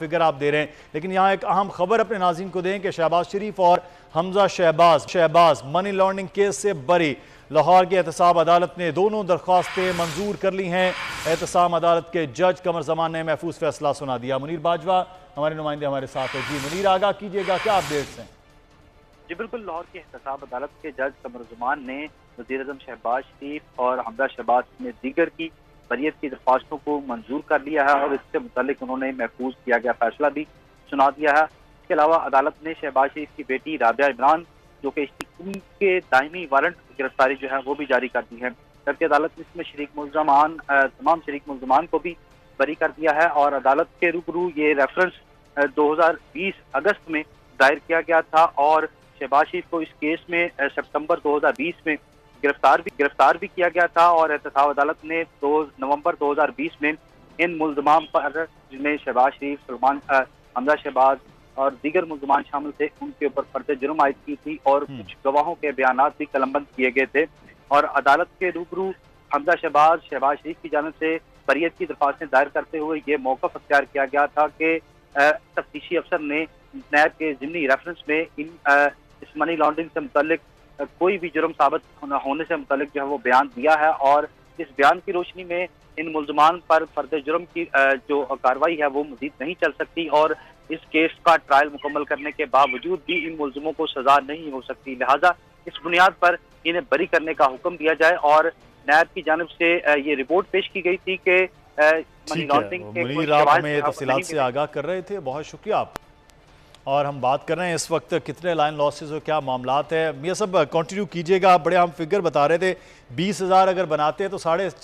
Figure آپ دے رہے ہیں، لیکن یہاں ایک اہم خبر اپنے ناظرین کو دیں کہ شہباز شریف اور حمزہ شہباز منی لانڈرنگ کیس سے بری۔ لاہور کی احتساب عدالت نے دونوں درخواستیں منظور کر لی ہیں۔ احتساب عدالت کے جج قمر زمان نے محفوظ فیصلہ سنا دیا۔ منیر باجوہ ہمارے نمائندے ہمارے ساتھ ہے۔ جی منیر، آگاہ کیجئے گا، کیا اپڈیٹس ہیں؟ جی بالکل، لاہور کی احتساب عدالت کے جج قمر زمان نے وزیر اعظم شہباز شریف اور حمزہ شہباز میں دیگر کی بریت کی درخواستوں کو منظور کر لیا ہے اور اس سے متعلق انہوں نے محفوظ کیا گیا فیصلہ بھی سنا دیا ہے۔ اس کے علاوہ عدالت نے شہباز شریف کی بیٹی رابعہ عمران جو کہ ان کے دائمی وارنٹ گرفتاری جو ہے وہ بھی جاری کر دی ہے، جبکہ عدالت نے اس میں تمام شریک ملزمان کو بھی بری کر دیا ہے اور عدالت کے روبرو یہ ریفرنس 2020 اگست میں دائر کیا گیا تھا اور شہباز شریف کو اس کیس میں سپتمبر 2020 میں گرفتار بھی کیا گیا تھا اور احتساب عدالت نے نومبر 2020 میں ان ملزمان پر، جن میں شہباز شریف، حمزہ شہباز اور دیگر ملزمان شامل تھے، ان کے اوپر فرد جرم عائد کی تھی اور کچھ گواہوں کے بیانات بھی قلم بند کیے گئے تھے اور عدالت کے روبرو حمزہ شہباز شریف کی جانب سے بریت کی درخواستیں دائر کرتے ہوئے یہ موقف اختیار کیا گیا تھا کہ تفتیشی افسر نے نیب کے ضمنی ریفرنس میں اس منی لانڈرنگ سے متعلق کوئی بھی جرم ثابت ہونے سے متعلق جو ہے وہ بیان دیا ہے اور اس بیان کی روشنی میں ان ملزمان پر فرد جرم کی جو کارروائی ہے وہ مزید نہیں چل سکتی اور اس کیس کا ٹرائل مکمل کرنے کے باوجود بھی ان ملزموں کو سزا نہیں ہو سکتی، لہٰذا اس بنیاد پر انہیں بری کرنے کا حکم دیا جائے اور نیب کی جانب سے یہ رپورٹ پیش کی گئی تھی کہ منی لانڈرنگ کے منیر، آپ ہمیں تفصیلات سے آگاہ کر رہے تھے، بہت شکریہ آپ۔ اور ہم بات کر رہے ہیں اس وقت کتنے لائن لاسز اور کیا معاملات ہیں۔ میاں صاحب کنٹینیو کیجئے گا، آپ بڑے ہم فگر بتا رہے تھے 20,000 اگر بناتے ہیں تو 4.5